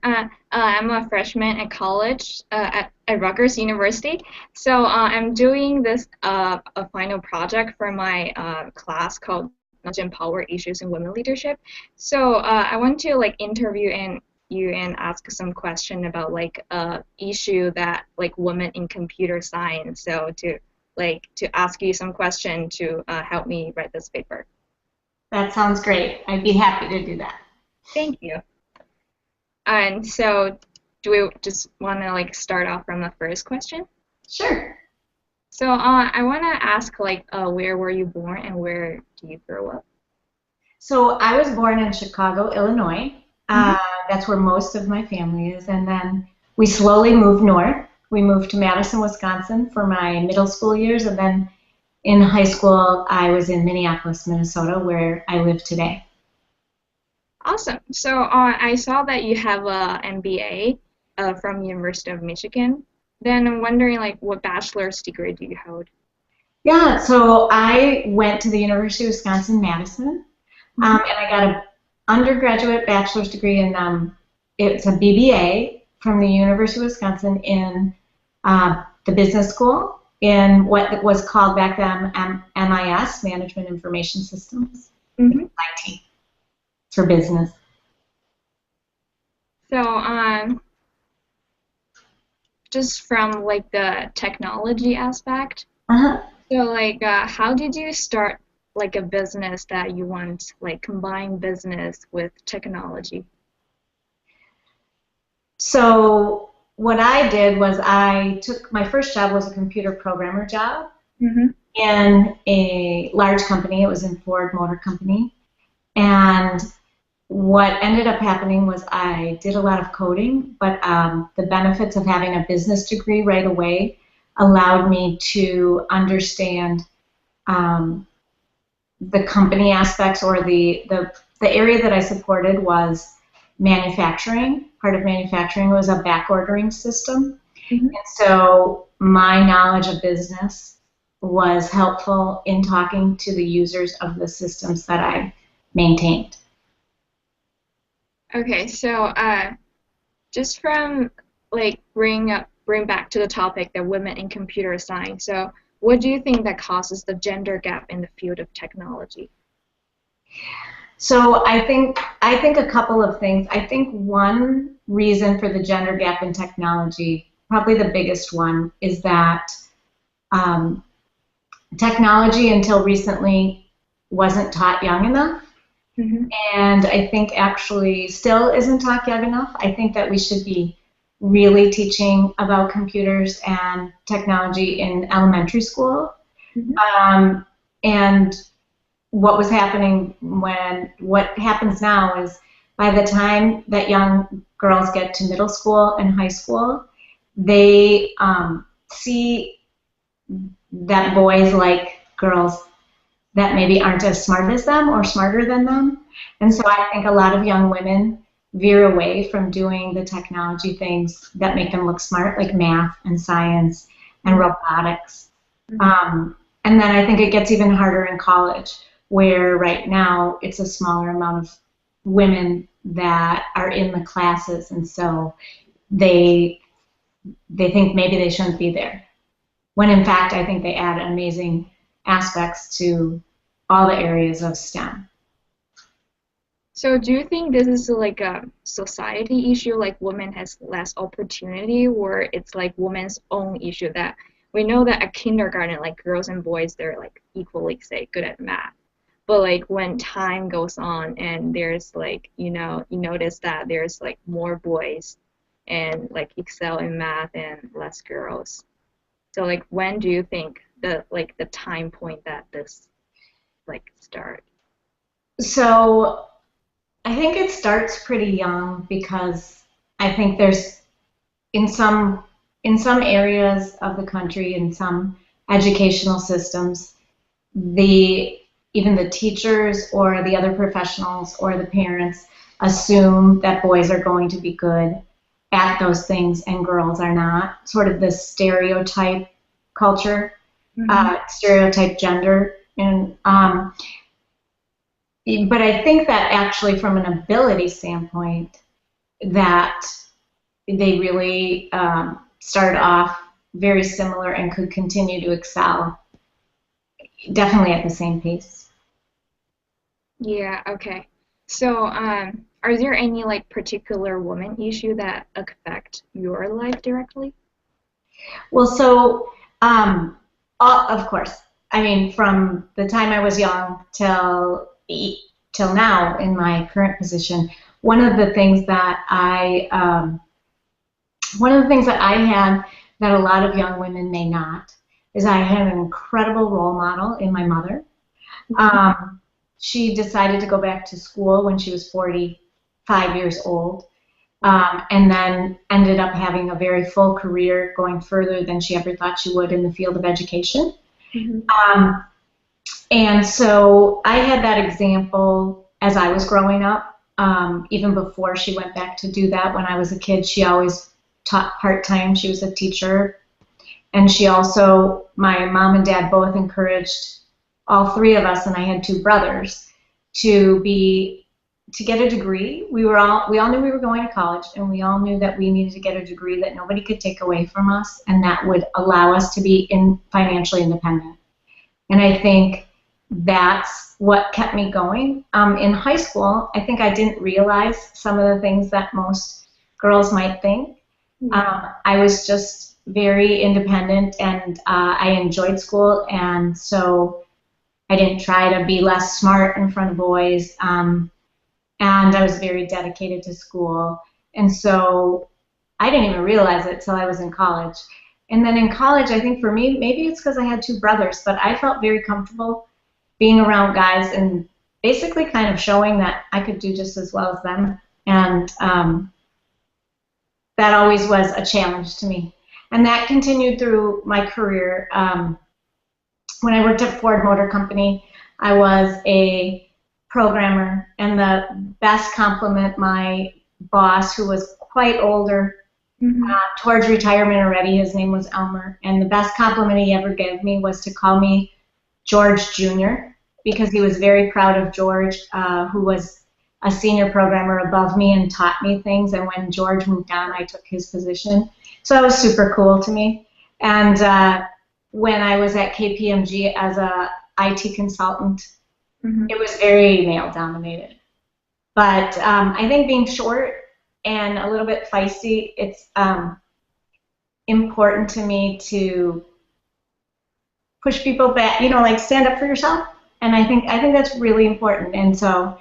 I'm a freshman at college at Rutgers University. So I'm doing this a final project for my class called Knowledge and Power Issues in Women Leadership. So I want to like interview you and ask some question about like issue that like women in computer science. So to ask you some question to help me write this paper. That sounds great. I'd be happy to do that. Thank you. And so, do we just want to like start off from the first question? Sure. So, I want to ask like, where were you born and where do you grow up? So I was born in Chicago, Illinois. Hmm. That's where most of my family is. And then we slowly moved north. We moved to Madison, Wisconsin for my middle school years. And then in high school, I was in Minneapolis, Minnesota, where I live today. Awesome. So, I saw that you have a MBA from University of Michigan. Then I'm wondering like, what bachelor's degree do you hold? Yeah, so I went to the University of Wisconsin-Madison, Hmm. and I got an undergraduate bachelor's degree in it's a BBA from the University of Wisconsin in the business school in what was called back then MIS, Management Information Systems, Hmm. IT for business. So, just from like the technology aspect. Uh-huh. So like, how did you start like a business that you want like combine business with technology? So what I did was I took my first job was a computer programmer job Mm-hmm. in a large company. It was in Ford Motor Company. And what ended up happening was I did a lot of coding, but the benefits of having a business degree right away allowed me to understand um, the company aspects or the area that I supported was manufacturing. Part of manufacturing was a back ordering system. Mm-hmm. And so my knowledge of business was helpful in talking to the users of the systems that I maintained. Okay, so just from like bring back to the topic that women in computer science. So what do you think that causes the gender gap in the field of technology? So I think a couple of things. I think one reason for the gender gap in technology, probably the biggest one, is that um, technology until recently wasn't taught young enough. Mm-hmm. And I think actually still isn't taught young enough. I think that we should be really teaching about computers and technology in elementary school. Mm-hmm. Um, and what happens now is by the time that young girls get to middle school and high school, they see that boys like girls that maybe aren't as smart as them or smarter than them. And so I think a lot of young women veer away from doing the technology things that make them look smart, like math and science and robotics. Mm-hmm. And then I think it gets even harder in college, where right now it's a smaller amount of women that are in the classes, and so they they think maybe they shouldn't be there. When in fact, I think they add amazing aspects to all the areas of STEM. So do you think this is like a society issue, like women has less opportunity, or it's like women's own issue that we know that at kindergarten, like girls and boys, they're like equally, say, good at math. But like when time goes on and there's like, you notice that there's like more boys and like excel in math and less girls. So like when do you think the time point that this like start? So I think it starts pretty young because I think there's in some in some areas of the country, in some educational systems, the even the teachers or the other professionals or the parents assume that boys are going to be good at those things and girls are not. Sort of this stereotype culture, Mm-hmm. stereotype gender, and but I think that actually, from an ability standpoint, that they really started off very similar and could continue to excel definitely at the same pace. Yeah, okay. So, are there any like particular woman issue that affect your life directly? Well, so of course, I mean, from the time I was young till now in my current position, one of the things that one of the things that I had that a lot of young women may not is I had an incredible role model in my mother. Mhm. Um, she decided to go back to school when she was 45 years old, and then ended up having a very full career going further than she ever thought she would in the field of education. Mhm. Um, and so I had that example as I was growing up. Even before she went back to do that, when I was a kid, she always taught part time. She was a teacher. And she also, my mom and dad both encouraged all three of us, and I had two brothers, to be to get a degree. We all knew we were going to college, and we all knew that we needed to get a degree that nobody could take away from us, and that would allow us to be financially independent. And I think that's what kept me going. In high school, I think I didn't realize some of the things that most girls might think. Yeah. I was just very independent, and I enjoyed school, and so I didn't try to be less smart in front of boys. And I was very dedicated to school, and so I didn't even realize it till I was in college. And then in college, I think for me, maybe it's because I had two brothers, but I felt very comfortable being around guys and basically kind of showing that I could do just as well as them. And that always was a challenge to me. And that continued through my career. When I worked at Ford Motor Company, I was a programmer, and the best compliment my boss, who was quite older, Mhm. towards retirement already, his name was Elmer, and the best compliment he ever gave me was to call me George Jr., because he was very proud of George, who was a senior programmer above me and taught me things. And when George moved on, I took his position. So that was super cool to me. And when I was at KPMG as a IT consultant, Mhm. it was very male dominated. But I think being short and a little bit feisty, it's important to me to push people back, like stand up for yourself. And I think that's really important. And so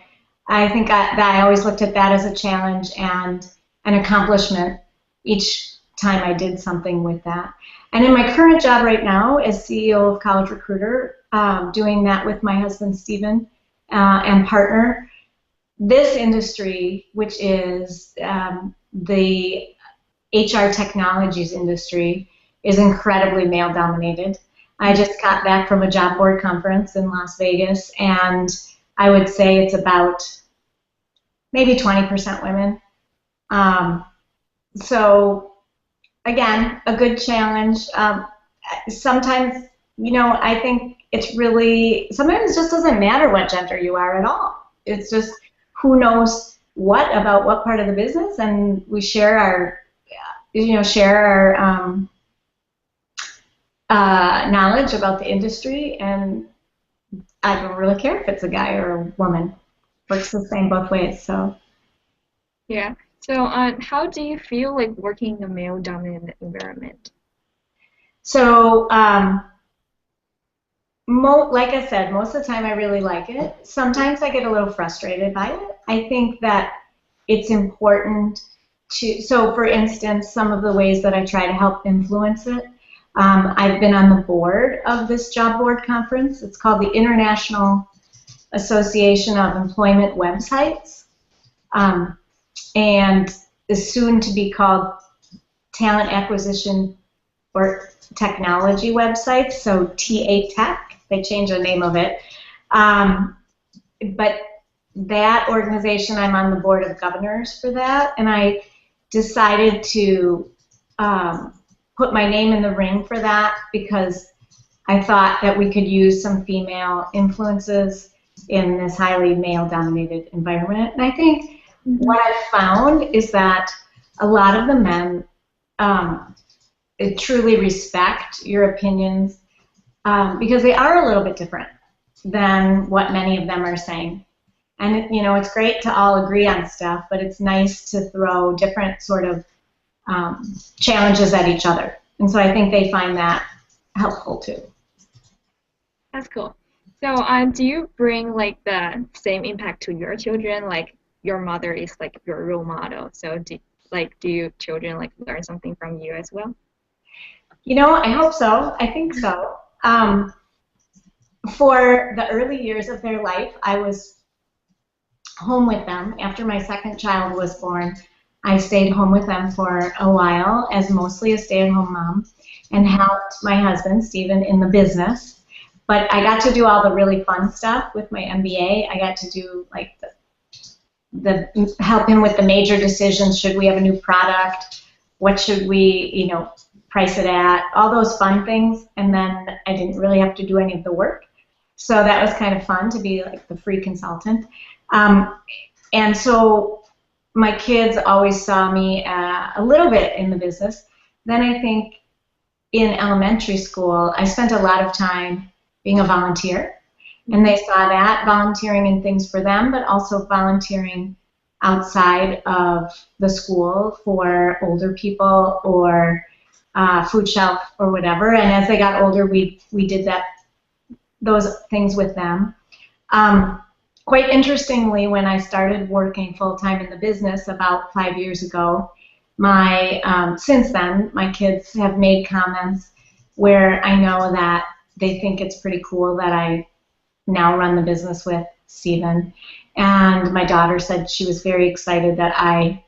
I think that I always looked at that as a challenge and an accomplishment each time I did something with that. And in my current job right now as CEO of College Recruiter, doing that with my husband Stephen and partner, this industry, which is the HR technologies industry, is incredibly male dominated. I just got back from a job board conference in Las Vegas, and I would say it's about maybe 20% women. Um, so again, a good challenge. Sometimes, I think it's really, sometimes it just doesn't matter what gender you are at all. It's just who knows what about what part of the business, and we share our knowledge about the industry, and I don't really care if it's a guy or a woman. Works the same both ways. So, Yeah. So, how do you feel like working in a male-dominated environment? so like I said, most of the time I really like it. Sometimes I get a little frustrated by it. I think that it's important so for instance, some of the ways that I try to help influence it. I've been on the board of this job board conference. It's called the International Association of Employment Websites, um, and is soon to be called Talent Acquisition or Technology Websites, so TA Tech. They changed the name of it. Um, but that organization, I'm on the board of governors for that, and I decided to put my name in the ring for that because I thought that we could use some female influences in this highly male-dominated environment. And I think Mm-hmm. what I've found is that a lot of the men um, truly respect your opinions because they are a little bit different than what many of them are saying. And it's great to all agree on stuff, but it's nice to throw different sort of challenges at each other. And so I think they find that helpful too. That's cool. So, do you bring like the same impact to your children? Like your mother is like your role model. So, do your children like learn something from you as well? I hope so. I think so. For the early years of their life, I was home with them. After my second child was born, I stayed home with them for a while as mostly a stay-at-home mom and helped my husband, Stephen, in the business. But I got to do all the really fun stuff with my MBA. I got to do like the help him with the major decisions. Should we have a new product? What should we, price it at? All those fun things. And then I didn't really have to do any of the work. So that was kind of fun to be like the free consultant. Um, and so my kids always saw me a little bit in the business. Then I think in elementary school, I spent a lot of time being a volunteer. And they saw that, volunteering in things for them, but also volunteering outside of the school for older people or food shelf or whatever. And as they got older, we did those things with them. Quite interestingly, when I started working full-time in the business about 5 years ago, since then, my kids have made comments where I know that they think it's pretty cool that I now run the business with Stephen. And my daughter said she was very excited that I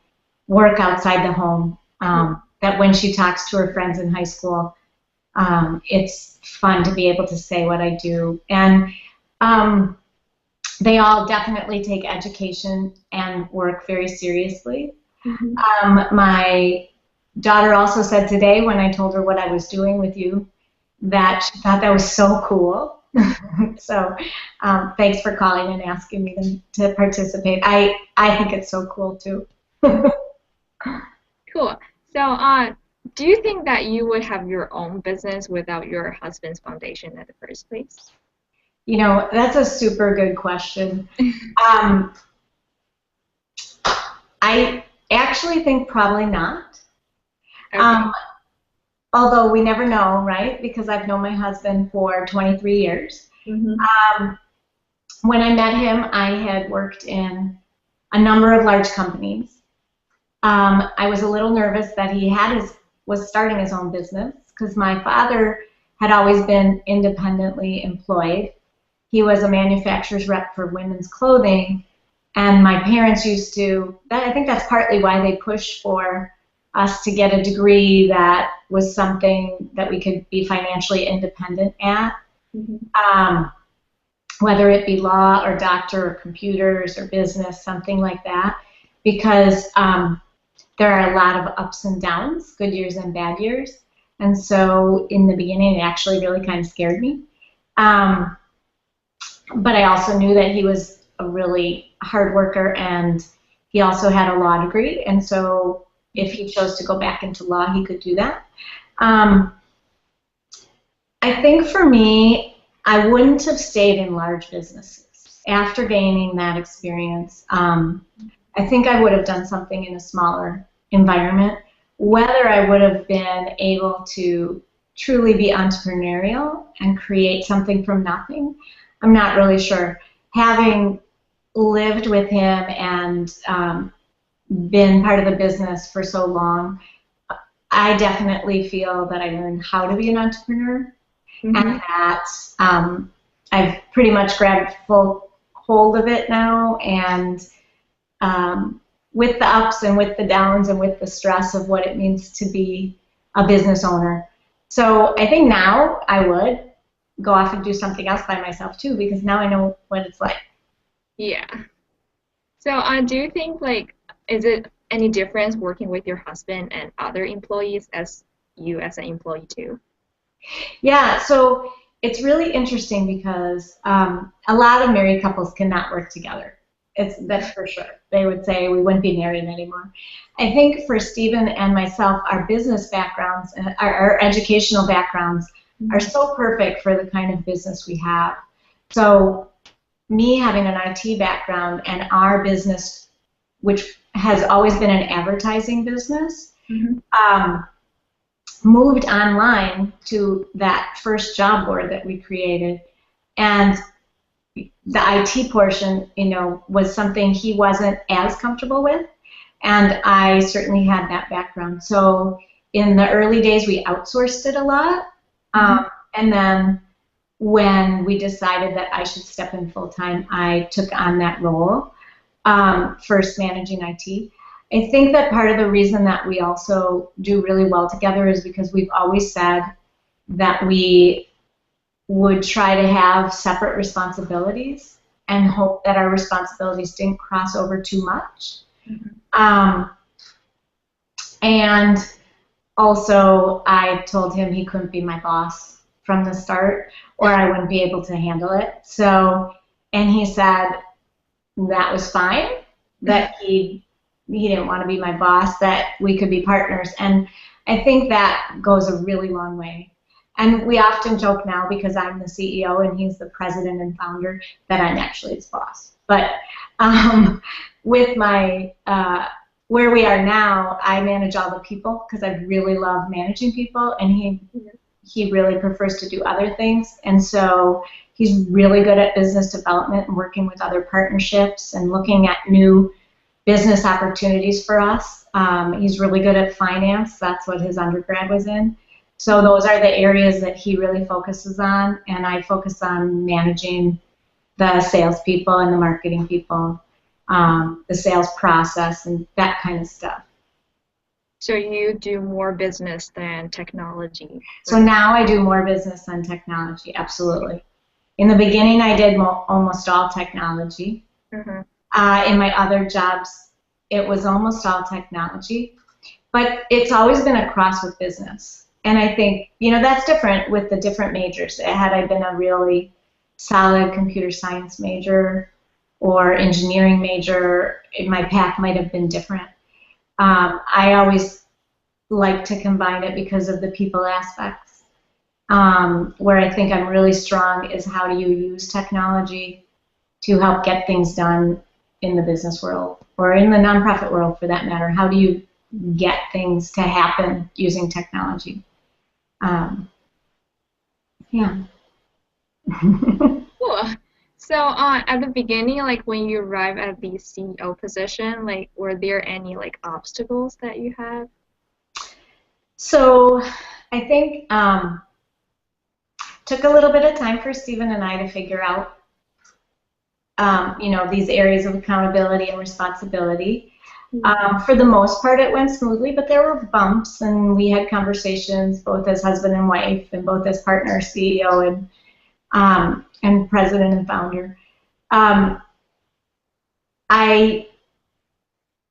work outside the home, that when she talks to her friends in high school, it's fun to be able to say what I do. And they all definitely take education and work very seriously. Mm-hmm. My daughter also said today when I told her what I was doing with you that she thought that was so cool. So thanks for calling and asking me to participate. I think it's so cool too. Cool. So, do you think that you would have your own business without your husband's foundation at the first place? That's a super good question. Um, I actually think probably not. Okay. Although we never know, right? Because I've known my husband for 23 years. Mm-hmm. Um, when I met him, I had worked in a number of large companies. I was a little nervous that he was starting his own business because my father had always been independently employed. He was a manufacturer's rep for women's clothing, and my parents used to. I think that's partly why they pushed for us to get a degree that was something that we could be financially independent at, Mm-hmm. whether it be law or doctor or computers or business, something like that, because there are a lot of ups and downs, good years and bad years. And so in the beginning, it actually really kind of scared me. But I also knew that he was a really hard worker and he also had a law degree. And so if he chose to go back into law, he could do that. I think for me, I wouldn't have stayed in large businesses. After gaining that experience, I think I would have done something in a smaller environment. Whether I would have been able to truly be entrepreneurial and create something from nothing, I'm not really sure. Having lived with him and been part of the business for so long, I definitely feel that I learned how to be an entrepreneur Mm-hmm. and that I've pretty much grabbed full hold of it now, and with the ups and with the downs and with the stress of what it means to be a business owner. So I think now I would go off and do something else by myself too, because now I know what it's like. Yeah. So, do you think like is it any difference working with your husband and other employees as you as an employee too? Yeah, so it's really interesting because a lot of married couples cannot work together. That's for sure. They would say we wouldn't be married anymore. I think for Stephen and myself, our business backgrounds, our educational backgrounds are Mhm. so perfect for the kind of business we have. So me having an IT background and our business, which has always been an advertising business, Mhm. um, moved online to that first job board that we created. And the IT portion, was something he wasn't as comfortable with. And I certainly had that background. So in the early days, we outsourced it a lot. Mhm. And then when we decided that I should step in full time, I took on that role, first managing IT. I think that part of the reason that we also do really well together is because we've always said that we would try to have separate responsibilities and hope that our responsibilities didn't cross over too much. Mhm. Um, and also, I told him he couldn't be my boss from the start, or I wouldn't be able to handle it. So, and he said that was fine, that he didn't want to be my boss, that we could be partners. And I think that goes a really long way. And we often joke now because I'm the CEO and he's the president and founder that I'm actually his boss. But um, with my where we are now, I manage all the people because I really love managing people, and he really prefers to do other things. And so he's really good at business development and working with other partnerships and looking at new business opportunities for us. He's really good at finance. That's what his undergrad was in. So those are the areas that he really focuses on, and I focus on managing the salespeople and the marketing people, the sales process, and that kind of stuff. So you do more business than technology. So now I do more business than technology, absolutely. In the beginning, I did almost all technology. Mhm. In my other jobs, it was almost all technology, but it's always been a cross with business. And I think, that's different with the different majors. Had I been a really solid computer science major or engineering major, my path might have been different. I always like to combine it because of the people aspects. Where I think I'm really strong is how do you use technology to help get things done in the business world or in the nonprofit world for that matter. How do you get things to happen using technology? Um, yeah. Cool. So, at the beginning, like when you arrive at the CEO position, like were there any like obstacles that you had? So I think took a little bit of time for Stephen and I to figure out, these areas of accountability and responsibility. For the most part, it went smoothly, but there were bumps, and we had conversations both as husband and wife, and both as partner, CEO, and president and founder. Um, I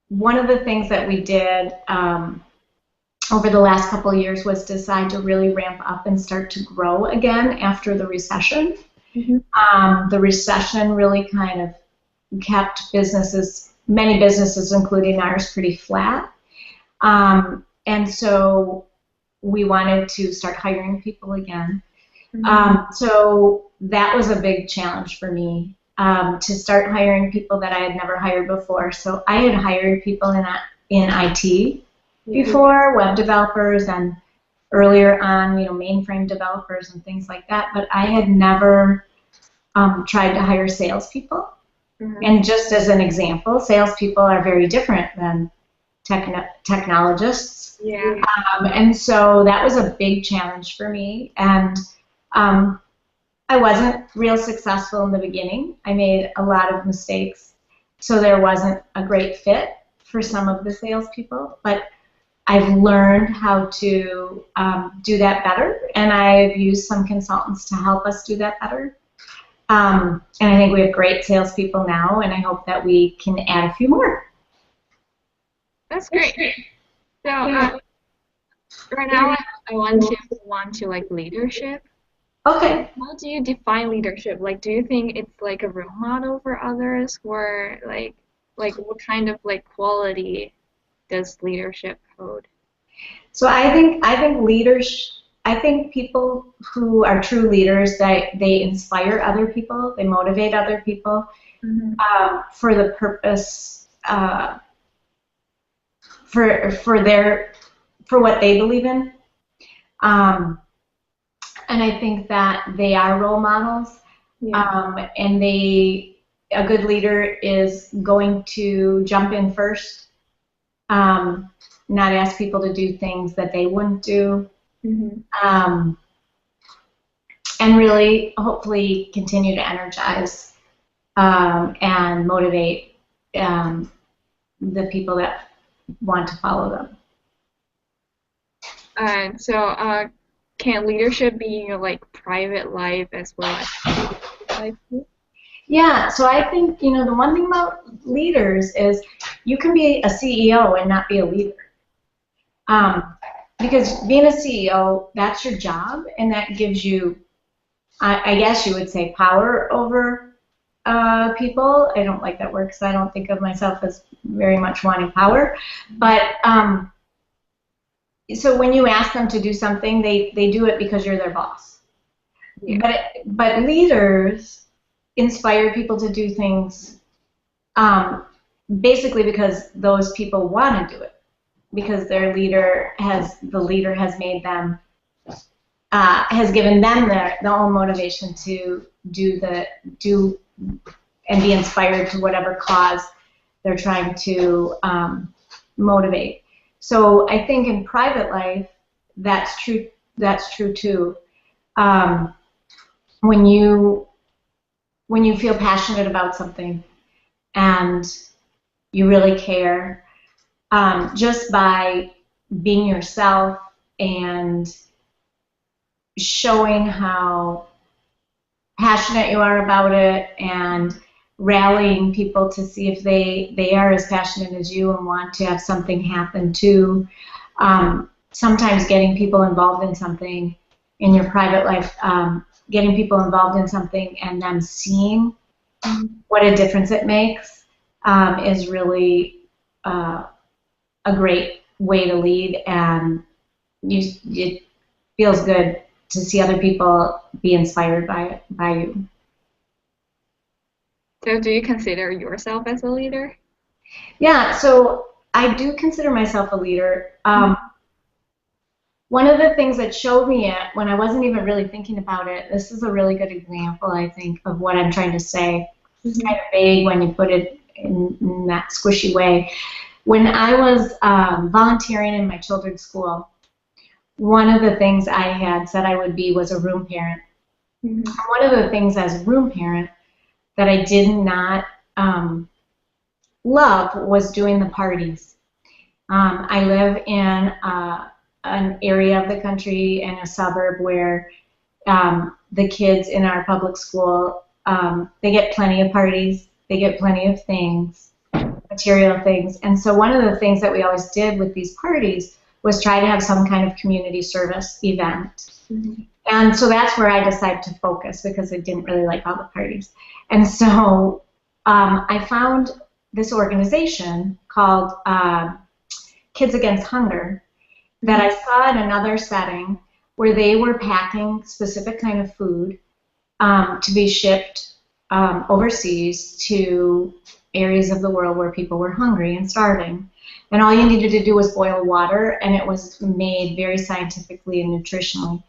One of the things that we did over the last couple of years was decide to really ramp up and start to grow again after the recession. Mm-hmm. The recession really kind of kept many businesses, including ours, pretty flat. And so we wanted to start hiring people again. Mm-hmm. So that was a big challenge for me, to start hiring people that I had never hired before. So I had hired people in IT Yeah. before, web developers, and earlier on, mainframe developers and things like that. But I had never tried to hire salespeople. Mm-hmm. And just as an example, salespeople are very different than technologists. Yeah. And so that was a big challenge for me. And um, I wasn't real successful in the beginning. I made a lot of mistakes. So there wasn't a great fit for some of the salespeople. But I've learned how to do that better. And I've used some consultants to help us do that better. And I think we have great salespeople now, and I hope that we can add a few more. That's great. So, right now I want to move on to like leadership. Okay. How do you define leadership? Like, do you think it's like a role model for others, or like what kind of like quality does leadership hold? So I think leaders, I think people who are true leaders, they inspire other people, they motivate other people Mm-hmm. for the purpose for their for what they believe in. Um, and I think that they are role models. Yeah. And a good leader is going to jump in first, um, not ask people to do things that they wouldn't do, Mm-hmm. um, and really, hopefully, continue to energize and motivate um, the people that want to follow them. So, can leadership be in your like private life as well as public life too? Yeah, so I think, the one thing about leaders is you can be a CEO and not be a leader. Um, because being a CEO, that's your job, and that gives you, I guess you would say, power over people. I don't like that word because I don't think of myself as very much wanting power. But so when you ask them to do something, they do it because you're their boss. Yeah. But leaders inspire people to do things um, basically because those people want to do it because the leader has made them has given them their own motivation to do and be inspired to whatever cause they're trying to motivate. So I think in private life that's true. That's true too. Um, when you when you feel passionate about something and you really care, just by being yourself and showing how passionate you are about it and rallying people to see if they are as passionate as you and want to have something happen too. Sometimes getting people involved in something in your private life, getting people involved in something and them seeing Mm-hmm. what a difference it makes is really uh, a great way to lead, and it feels good to see other people be inspired by you. So, do you consider yourself as a leader? Yeah, so I do consider myself a leader. One of the things that showed me it when I wasn't even really thinking about it, this is a really good example, I think, of what I'm trying to say. It's Mm-hmm. kind of vague when you put it in that squishy way. When I was volunteering in my children's school, one of the things I had said I would be was a room parent. Mm-hmm. One of the things as a room parent that I did not um, love was doing the parties. I live in an area of the country in a suburb where the kids in our public school, they get plenty of parties, they get plenty of things, material things. And so one of the things that we always did with these parties was try to have some kind of community service event. Mm-hmm. And so that's where I decided to focus because I didn't really like all the parties. And so I found this organization called Kids Against Hunger that I saw in another setting where they were packing specific kind of food to be shipped overseas to areas of the world where people were hungry and starving. And all you needed to do was boil water, and it was made very scientifically and nutritionally.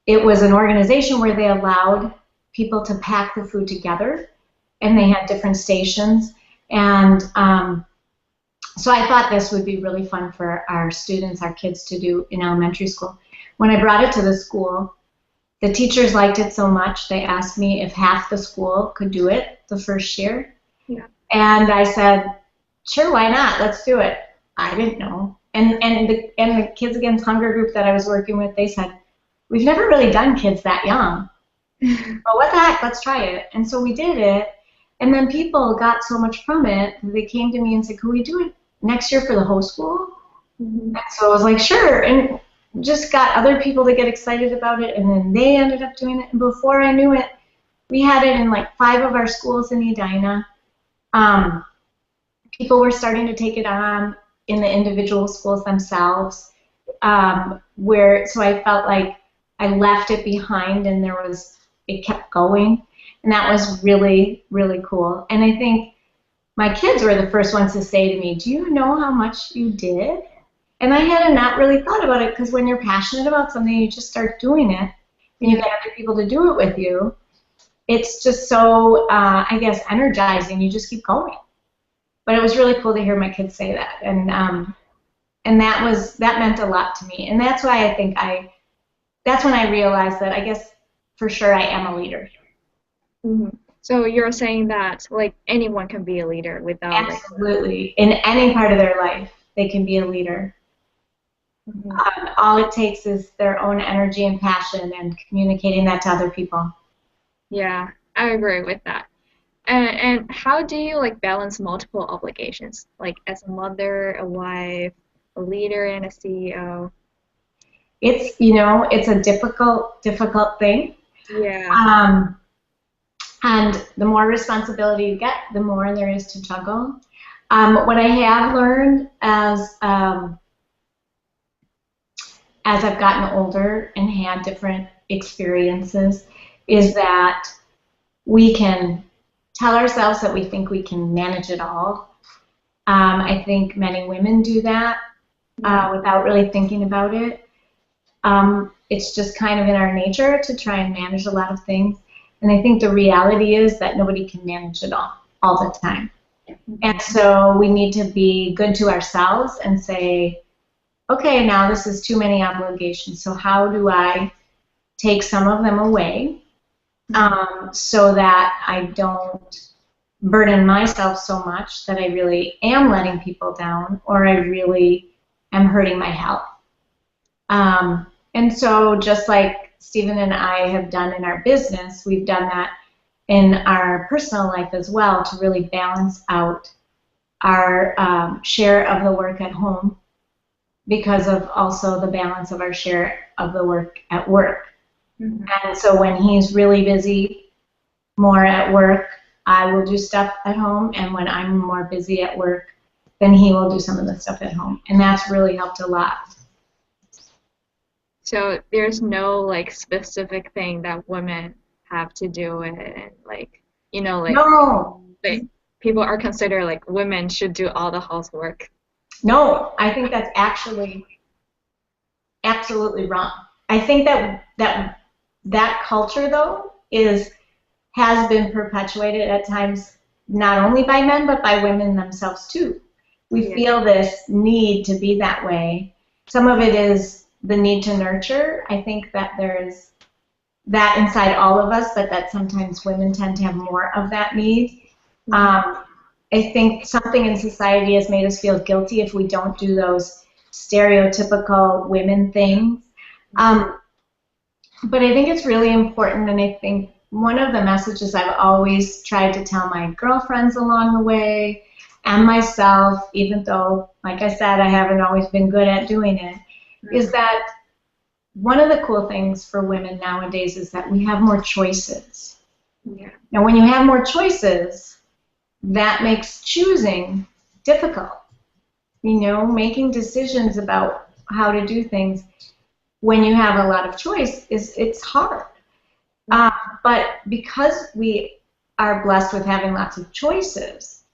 It was an organization where they allowed people to pack the food together, and they had different stations. And so I thought this would be really fun for our students, our kids to do in elementary school. When I brought it to the school, the teachers liked it so much, they asked me if half the school could do it the first year. Yeah. And I said, sure, why not? Let's do it. I didn't know. And the Kids Against Hunger group that I was working with, they said, we've never really done kids that young. But what the heck, let's try it. And so we did it. And then people got so much from it, they came to me and said, could we do it next year for the whole school? Mm-hmm. And so I was like, sure. And just got other people to get excited about it, and then they ended up doing it. And before I knew it, we had it in like 5 of our schools in Edina. Um, People were starting to take it on in the individual schools themselves. Where so I felt like I left it behind, and it kept going, and that was really really cool. And I think my kids were the first ones to say to me, "Do you know how much you did?" And I had not really thought about it, because when you're passionate about something, you just start doing it, and you get other people to do it with you. It's just so, I guess, energizing. You just keep going. But it was really cool to hear my kids say that, and that meant a lot to me. And that's why I think that's when I realized that I guess for sure I am a leader. Hmm. So you're saying that like anyone can be a leader without like. Absolutely. In any part of their life, they can be a leader. Mhm. All it takes is their own energy and passion and communicating that to other people. Yeah, I agree with that. And how do you like balance multiple obligations, like as a mother, a wife, a leader, and a CEO? It's a difficult thing. Yeah. Um, and the more responsibility you get, the more there is to juggle. What I have learned as I've gotten older and had different experiences is that we can tell ourselves that we think we can manage it all. I think many women do that without really thinking about it. It's just kind of in our nature to try and manage a lot of things. And I think the reality is that nobody can manage it all the time. And Mhm. so we need to be good to ourselves and say, okay, now this is too many obligations. So how do I take some of them away, Mhm. so that I don't burden myself so much that I really am letting people down, or I really am hurting my health. And so just like Stephen and I have done in our business, we've done that in our personal life as well, to really balance out our share of the work at home, because of also the balance of our share of the work at work. Mhm. And so when he's really busy more at work, I will do stuff at home, and when I'm more busy at work, then he will do some of the stuff at home. And that's really helped a lot. So there's no like specific thing that women have to do and like No, like people are considered like women should do all the housework. no, I think that's actually absolutely wrong. I think that culture though is has been perpetuated at times, not only by men but by women themselves too. We Yeah. feel this need to be that way. Some of it is the need to nurture. I think that there's that inside all of us, but that sometimes women tend to have more of that need. Mhm. Um, I think something in society has made us feel guilty if we don't do those stereotypical women things. Um, but I think it's really important, and I think one of the messages I've always tried to tell my girlfriends along the way, and myself, even though, like I said, I haven't always been good at doing it, is Mhm. that one of the cool things for women nowadays is that we have more choices. Yeah. Now, when you have more choices, that makes choosing difficult. Making decisions about how to do things when you have a lot of choice it's hard. Uh, Mhm. but because we are blessed with having lots of choices,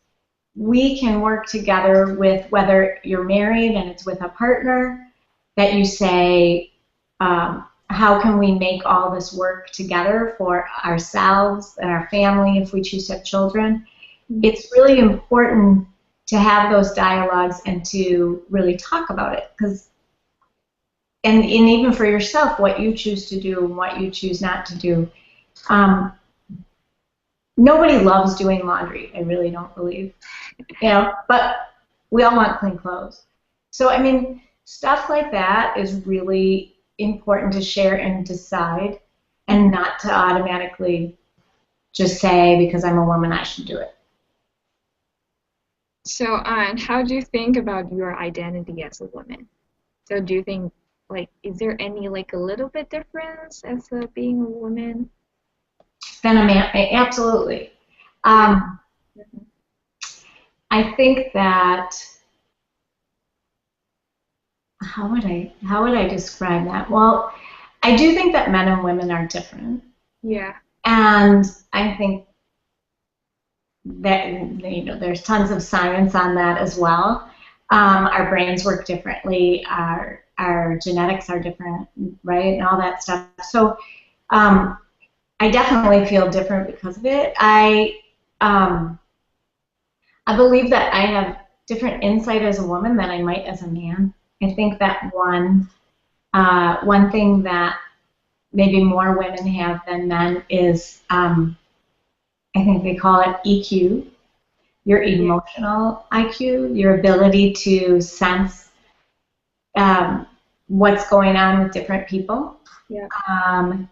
we can work together with, whether you're married and it's with a partner, that you say, how can we make all this work together for ourselves and our family if we choose to have children? Mhm. It's really important to have those dialogues and to really talk about it, because and even for yourself, what you choose to do and what you choose not to do. Um, Nobody loves doing laundry. I really don't believe, but we all want clean clothes. So, I mean, stuff like that is really important to share and decide, and Mhm. not to automatically just say, because I'm a woman, I should do it. So, and how do you think about your identity as a woman? So, do you think? like, is there any like a little bit difference as being a woman? Then a man, absolutely. Yeah. Um, Mhm. I think that how would I describe that? Well, I do think that men and women are different, Yeah. and I think that there's tons of science on that as well. Our brains work differently. Our genetics are different, right, and all that stuff. So um, I definitely feel different because of it. Um, I believe that I have different insight as a woman than I might as a man. I think that one thing that maybe more women have than men is I think they call it EQ, your Yeah. emotional IQ, your ability to sense um, what's going on with different people. Yeah. Um,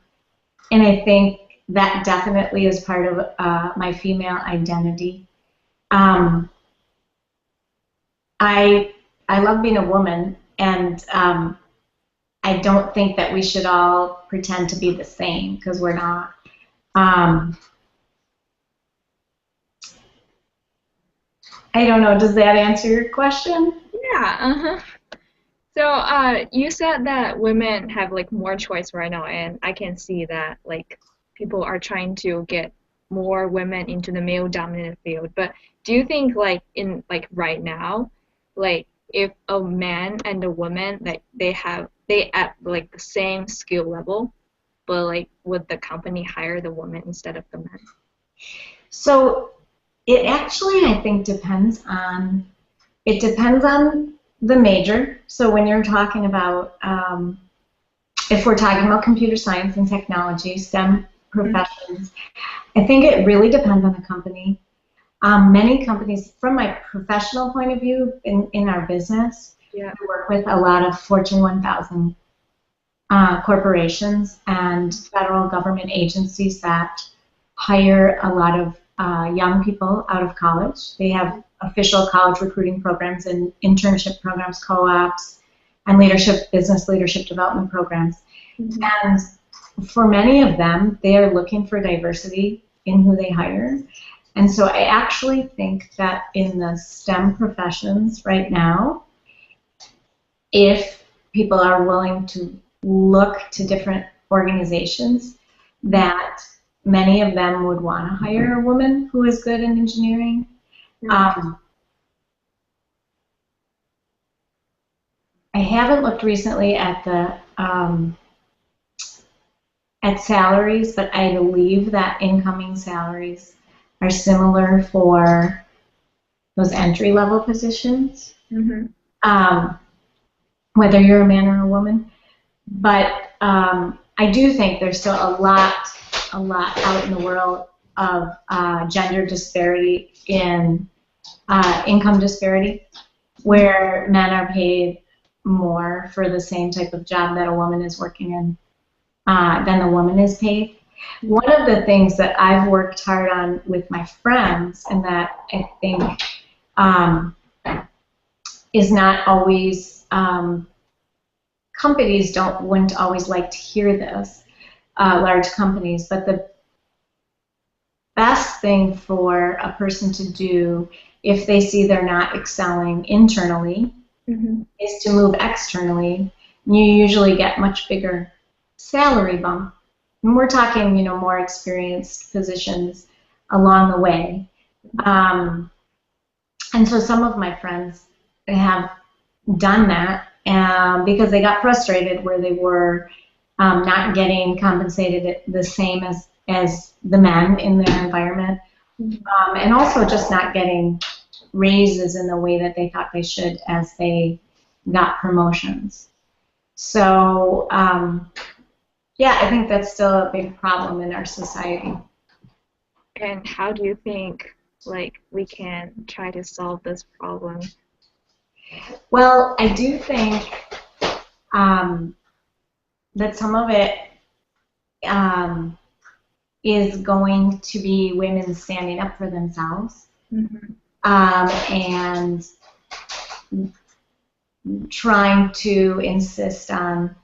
and I think that definitely is part of my female identity. Um, I I love being a woman, and I don't think that we should all pretend to be the same because we're not. Um, I don't know. Does that answer your question? Yeah. Uh-huh. So, you said that women have like more choice right now, and I can see that like people are trying to get more women into the male-dominated field. But do you think like in like right now, like if a man and a woman like they at like the same skill level, but like would the company hire the woman instead of the man? So it actually, I think, depends on the major. So when you're talking about, if we're talking about computer science and technology, STEM Mhm. professions, I think it really depends on the company. Many companies, from my professional point of view, in our business, Yeah. we work with a lot of Fortune 1000 corporations and federal government agencies that hire a lot of young people out of college. They have official college recruiting programs and internship programs, co-ops, and business leadership development programs. Mhm. And for many of them, they are looking for diversity in who they hire. And so I actually think that in the STEM professions right now, if people are willing to look to different organizations, that many of them would want to hire a woman who is good in engineering. Yeah. Um, I haven't looked recently at the at salaries, but I believe that incoming salaries are similar for those entry level positions, Mhm. um, whether you're a man or a woman. But I do think there's still a lot out in the world of gender disparity in income disparity, where men are paid more for the same type of job that a woman is working in than the woman is paid. One of the things that I've worked hard on with my friends, and that I think um, is not always companies wouldn't always like to hear this, large companies, but the best thing for a person to do if they see they're not excelling internally Mhm. is to move externally. You usually get much bigger salary bump. And we're talking, more experienced positions along the way. Um, and so some of my friends have done that because they got frustrated where they were not getting compensated the same as the men in their environment, Mhm. and also just not getting raises in the way that they thought they should as they got promotions. So yeah, I think that's still a big problem in our society. And how do you think like we can try to solve this problem? Well, I do think um, that some of it um, is going to be women standing up for themselves, Mhm. and trying to insist on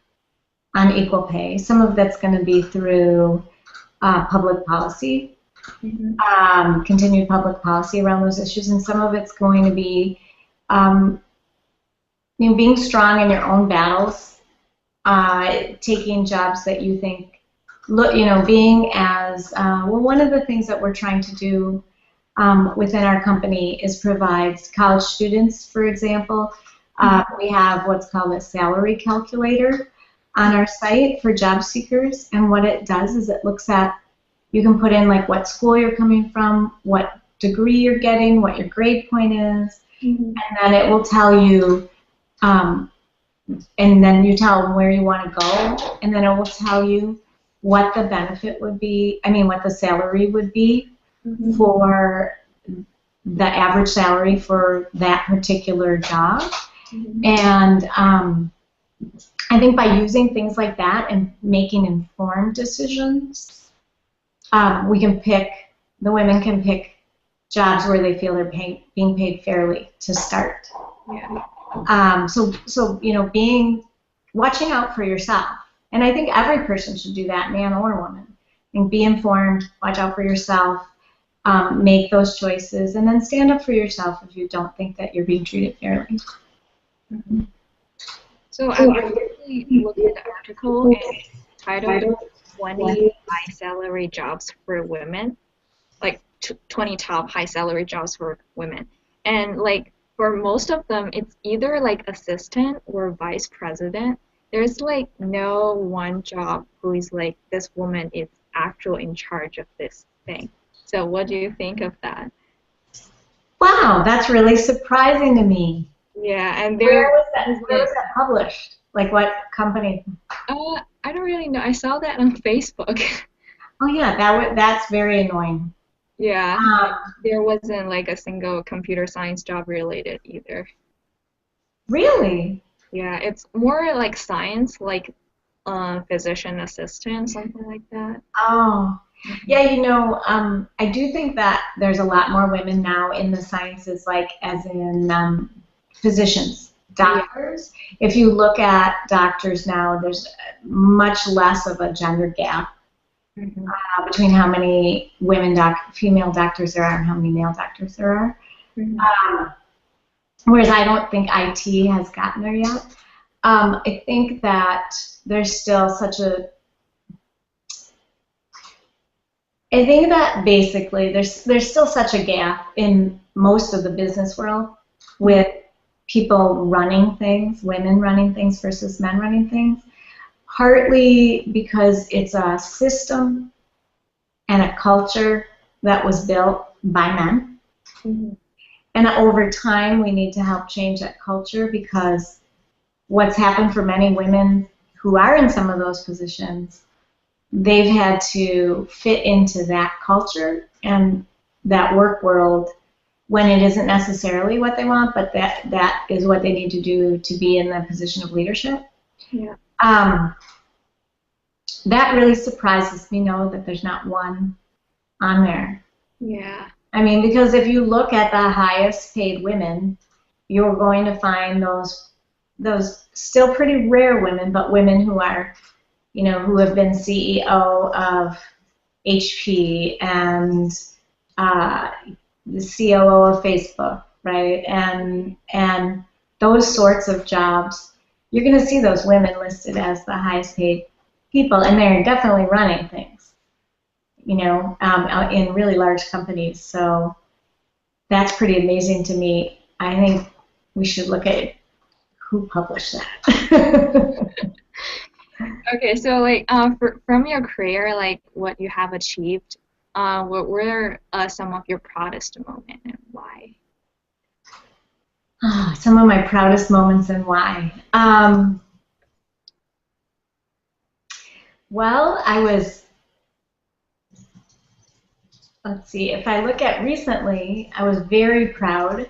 equal pay. Some of that's going to be through public policy, continued public policy around those issues, and some of it's going to be um, being strong in your own battles, taking jobs that you think, being as well. One of the things that we're trying to do within our company is provide college students, for example. We have what's called a salary calculator on our site for job seekers, and what it does is it looks at, you can put in like what school you're coming from, what degree you're getting, what your grade point is, and then it will tell you, and then you tell them where you want to go, and then it will tell you what the benefit would be, what the salary would be for the average salary for that particular job. And I think by using things like that and making informed decisions, the women can pick jobs where they feel they're being paid fairly to start. Yeah. So watching out for yourself. And I think every person should do that, man or woman. And be informed, watch out for yourself, make those choices, and then stand up for yourself if you don't think that you're being treated fairly. So I recently looked at the article and it's titled 20 high salary jobs for women, like 20 top high salary jobs for women. And like for most of them, it's either like assistant or vice president. There's like no one job who is like, this woman is actually in charge of this thing. So what do you think of that? Wow, that's really surprising to me. Yeah, and where was that published? Like what company? I don't really know. I saw that on Facebook. Oh yeah, that's very annoying. Yeah, there wasn't like a single computer science job related either. Really? Yeah, it's more like science, like physician assistant, something like that. Oh, yeah, I do think that there's a lot more women now in the sciences, like as in physicians, doctors. Yeah. If you look at doctors now, there's much less of a gender gap between how many female doctors there are and how many male doctors there are. Whereas I don't think IT has gotten there yet. I think that there's still I think that basically there's still such a gap in most of the business world with people running things, women running things versus men running things, partly because it's a system and a culture that was built by men. And over time, we need to help change that culture, because what's happened for many women who are in some of those positions, they've had to fit into that culture and that work world when it isn't necessarily what they want, but that is what they need to do to be in the position of leadership. Yeah. That really surprises me, that there's not one on there. Yeah. Because if you look at the highest paid women, you're going to find those still pretty rare women, but women who are, who have been CEO of HP and the COO of Facebook, right? And those sorts of jobs, you're going to see those women listed as the highest paid people, and they're definitely running things, in really large companies. So that's pretty amazing to me. I think we should look at who published that. Okay, so like from your career, like what you have achieved, what were some of your proudest moments and why? Some of my proudest moments and why. Well, let's see, if I look at recently, I was very proud of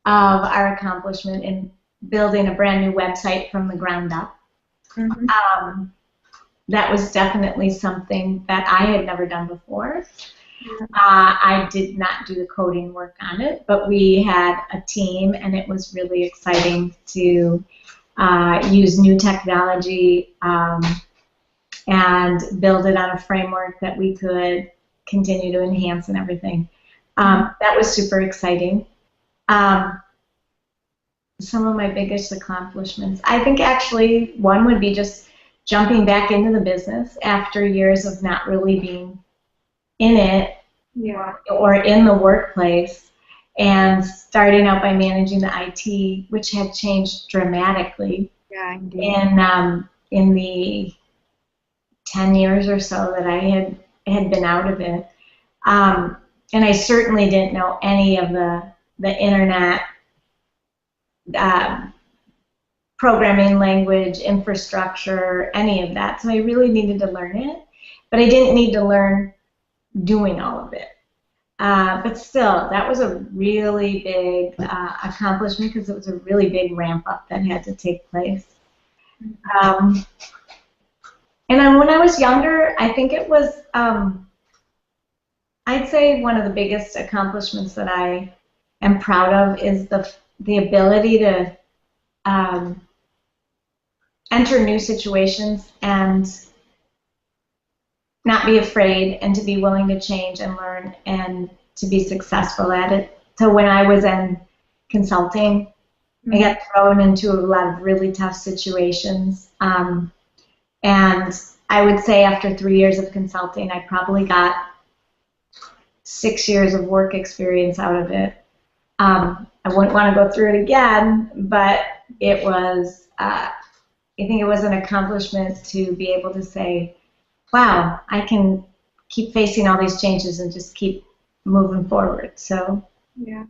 our accomplishment in building a brand new website from the ground up. That was definitely something that I had never done before. Yeah. I did not do the coding work on it, but we had a team, and it was really exciting to use new technology and build it on a framework that we could continue to enhance and everything. That was super exciting. Um, some of my biggest accomplishments, I think actually one would be just jumping back into the business after years of not really being in it Yeah. or in the workplace, and starting out by managing the IT, which had changed dramatically Yeah, indeed. in the 10 years or so that I had been out of it. Um, and I certainly didn't know any of the internet uh, programming language, infrastructure, any of that. So I really needed to learn it, but I didn't need to learn doing all of it. But still, that was a really big accomplishment because it was a really big ramp up that had to take place. Um, and then when I was younger, I think it was, I'd say one of the biggest accomplishments that I am proud of is the ability to um, enter new situations and not be afraid and to be willing to change and learn and to be successful at it. So when I was in consulting, I Mm-hmm. got thrown into a lot of really tough situations. And I would say after 3 years of consulting, I probably got 6 years of work experience out of it. I wouldn't want to go through it again, but it was, I think it was an accomplishment to be able to say, wow, I can keep facing all these changes and just keep moving forward. So, Yeah.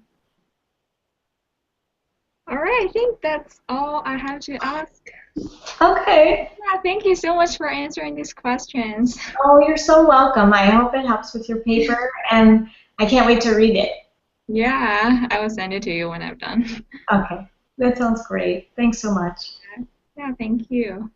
All right, I think that's all I have to ask. okay. Yeah, thank you so much for answering these questions. Oh, you're so welcome. I hope it helps with your paper, and I can't wait to read it. Yeah, I will send it to you when I'm done. Okay, that sounds great. Thanks so much. Yeah, thank you.